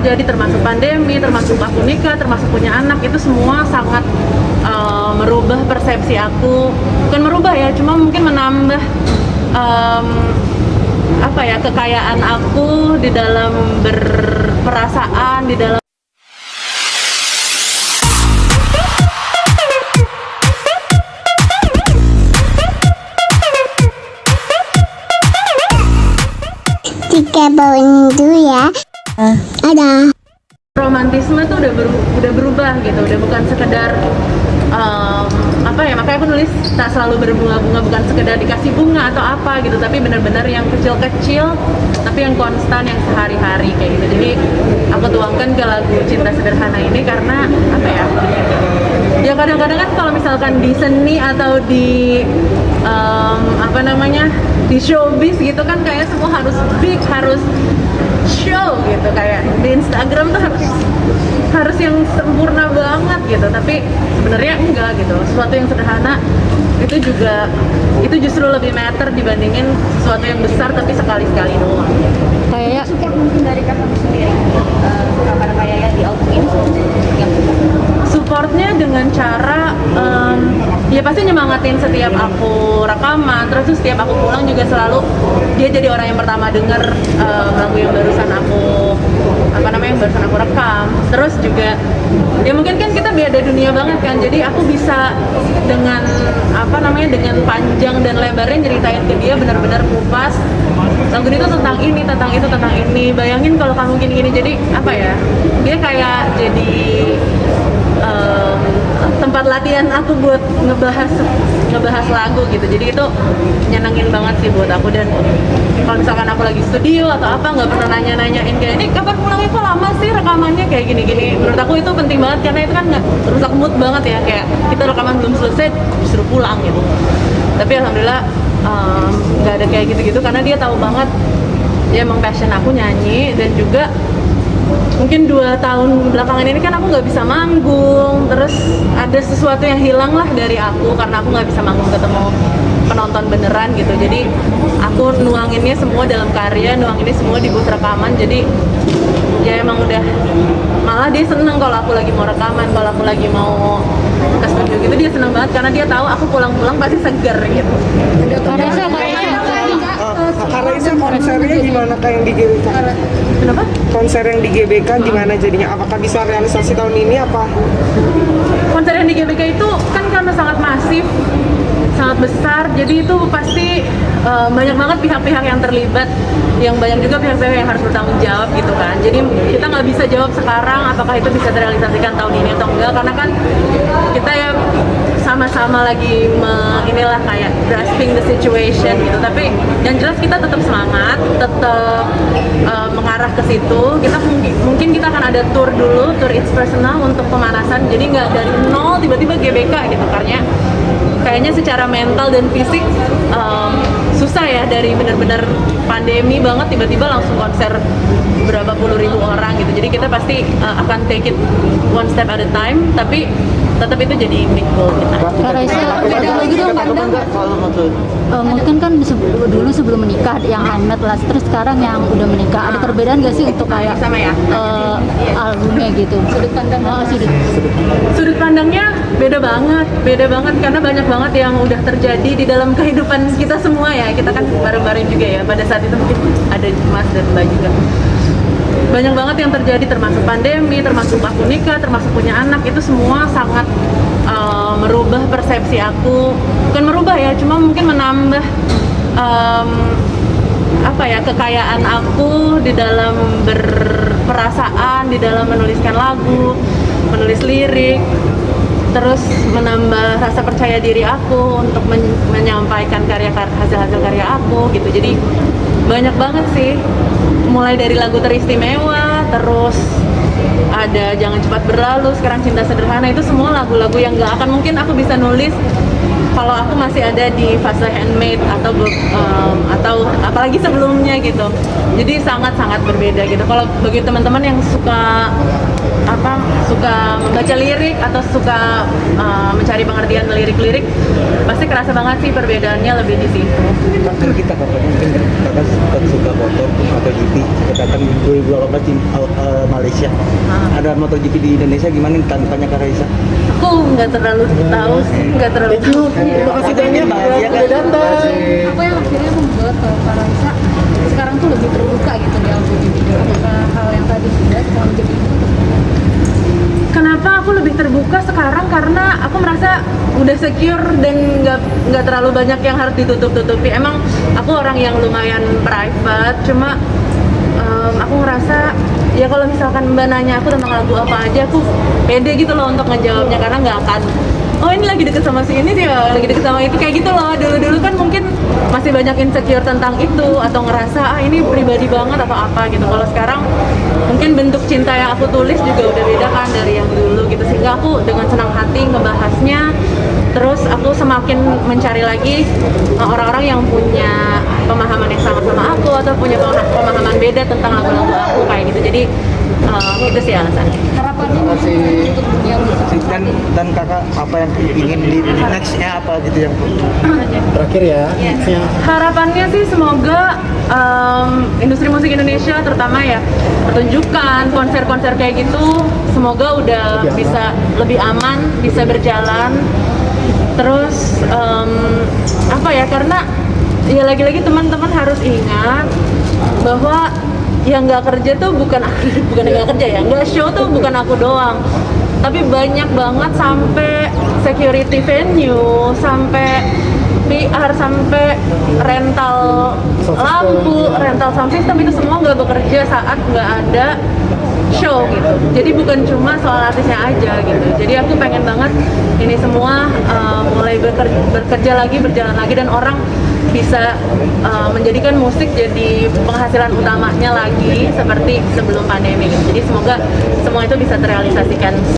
terjadi, termasuk pandemi, termasuk aku nikah, termasuk punya anak, itu semua sangat merubah persepsi aku. Bukan merubah ya, cuma mungkin menambah kekayaan aku di dalam berperasaan, di dalam Jika bawain dulu ya. Ada. romantisme tuh udah berubah gitu, udah bukan sekedar makanya aku nulis tak selalu berbunga-bunga, bukan sekedar dikasih bunga atau apa gitu, tapi benar-benar yang kecil-kecil tapi yang konstan, yang sehari-hari kayak gitu. Jadi aku tuangkan ke lagu Cinta Sederhana ini karena ya kadang-kadang kan kalau misalkan di seni atau di di showbiz gitu kan kayak semua harus big, harus show gitu, kayak di Instagram tuh harus yang sempurna banget gitu, tapi sebenarnya enggak gitu. Sesuatu yang sederhana itu justru lebih matter dibandingin sesuatu yang besar tapi sekali-sekali doang. Kayak support mungkin dari kakak sendiri kepada kayak yang di album ini yang supportnya dengan cara ya pasti nyemangatin setiap aku rekaman, terus setiap aku pulang juga selalu dia jadi orang yang pertama denger lagu yang barusan aku rekam. Terus juga ya mungkin kan kita beda dunia banget kan, jadi aku bisa dengan dengan panjang dan lebarnya nyeritain ke dia, benar-benar kupas lagu itu tentang ini, tentang itu, tentang ini, bayangin kalau kamu gini-gini. Jadi dia kayak jadi tempat latihan aku buat ngebahas lagu gitu. Jadi itu nyenengin banget sih buat aku. Dan kalau misalkan aku lagi studio atau apa, nggak pernah nanyain kayak ini kapan pulangnya, kok lama sih rekamannya kayak gini-gini. Menurut aku itu penting banget karena itu kan nggak rusak mood banget ya, kayak kita rekaman belum selesai disuruh pulang gitu. Tapi alhamdulillah nggak ada kayak gitu-gitu karena dia tahu banget ya emang passion aku nyanyi. Dan juga mungkin 2 tahun belakangan ini kan aku nggak bisa manggung, terus ada sesuatu yang hilang lah dari aku karena aku nggak bisa manggung ketemu penonton beneran gitu. Jadi aku nuanginnya semua dalam karya, nuanginnya semua di booth rekaman. Jadi ya emang udah, malah dia seneng kalau aku lagi mau rekaman, kalau aku lagi mau ke studio gitu dia seneng banget karena dia tahu aku pulang-pulang pasti seger gitu. Karena itu konsernya gimana kayak yang di GBK? Kenapa? Konser yang di GBK gimana jadinya? Apakah bisa realisasi tahun ini apa? Konser yang di GBK itu kan karena sangat masif, sangat besar, jadi itu pasti banyak banget pihak-pihak yang terlibat, yang banyak juga pihak-pihak yang harus bertanggung jawab gitu kan. Jadi kita nggak bisa jawab sekarang apakah itu bisa terrealisasikan tahun ini atau enggak, karena kan kita ya sama-sama lagi kayak grasping the situation gitu. Tapi yang jelas kita tetap semangat, tetap mengarah ke situ. Kita mungkin kita akan ada tour dulu, tour It's Personal untuk pemanasan. Jadi nggak dari nol tiba-tiba GBK gitu, karena kayaknya secara mental dan fisik susah ya, dari benar-benar pandemi banget tiba-tiba langsung konser berapa puluh ribu orang gitu. Jadi kita pasti akan take it one step at a time, tapi tetap itu jadi big goal kita. Raisa, beda lagi dong pandang. Mungkin kan dulu sebelum menikah yang handmade lah, terus sekarang yang udah menikah, ada perbedaan nggak sih untuk kayak sama ya albumnya gitu? Sudut pandangnya beda banget karena banyak banget yang udah terjadi di dalam kehidupan kita semua ya. Kita kan bareng-bareng juga ya pada saat itu, mungkin ada Mas dan Mbak juga. Banyak banget yang terjadi, termasuk pandemi, termasuk aku nikah, termasuk punya anak. Itu semua sangat merubah persepsi aku. Bukan merubah ya, cuma mungkin menambah kekayaan aku di dalam berperasaan, di dalam menuliskan lagu, menulis lirik, terus menambah rasa percaya diri aku untuk menyampaikan hasil-hasil karya aku gitu. Jadi banyak banget sih, mulai dari lagu Teristimewa, terus ada Jangan Cepat Berlalu, sekarang Cinta Sederhana. Itu semua lagu-lagu yang gak akan mungkin aku bisa nulis kalau aku masih ada di fase handmade atau apalagi sebelumnya gitu. Jadi sangat-sangat berbeda gitu. Kalau bagi teman-teman yang suka suka membaca lirik atau suka mencari pengertian lirik-lirik, pasti kerasa banget sih perbedaannya lebih di situ. Kalau kita mungkin kakak suka motor MotoGP, datang 2018 di Malaysia. Ada MotoGP di Indonesia, gimana tanggapannya Kak Raisa? Aku nggak terlalu tahu sih, nggak terlalu tahu. Terima kasih banyak Makasih ya, Kak. udah datang. Apa yang akhirnya membuat Kak Raisa sekarang tuh lebih terbuka gitu di LGBT? Apakah hal yang tadi sudah soal LGBT itu? Kenapa aku lebih terbuka sekarang? Karena aku merasa udah secure dan nggak terlalu banyak yang harus ditutup-tutupi. Emang aku orang yang lumayan private, cuma aku ngerasa ya kalau misalkan Mbak nanya aku tentang lagu apa aja, aku pede gitu loh untuk ngejawabnya, karena nggak akan oh ini lagi deket sama si ini sih, lagi deket sama itu, kayak gitu loh. Dulu kan mungkin masih banyak insecure tentang itu atau ngerasa ini pribadi banget atau apa gitu. Kalau sekarang mungkin bentuk cinta yang aku tulis juga udah beda kan dari yang dulu gitu, sehingga aku dengan senang hati ngebahasnya. Terus aku semakin mencari lagi orang-orang yang punya pemahaman yang sama sama aku atau punya pemahaman beda tentang lagu-lagu aku kayak gitu. Jadi itu sih alasannya. Harapannya untuk dunia musik Dan kakak apa yang ingin di nextnya apa gitu yang Terakhir ya. Harapannya sih semoga industri musik Indonesia terutama ya pertunjukan, konser-konser kayak gitu semoga udah bisa lebih aman, bisa berjalan. Terus apa ya, karena ya lagi-lagi teman-teman harus ingat bahwa yang nggak kerja tuh bukan yang nggak kerja ya, nggak show tuh bukan aku doang, tapi banyak banget, sampai security venue, sampai PR, sampai rental lampu, rental sound system, itu semua nggak bekerja saat nggak ada show gitu. Jadi bukan cuma soal artisnya aja gitu. Jadi aku pengen banget ini semua mulai bekerja lagi, berjalan lagi, dan orang bisa menjadikan musik jadi penghasilan utamanya lagi seperti sebelum pandemi gitu. Jadi semoga semua itu bisa terrealisasikan.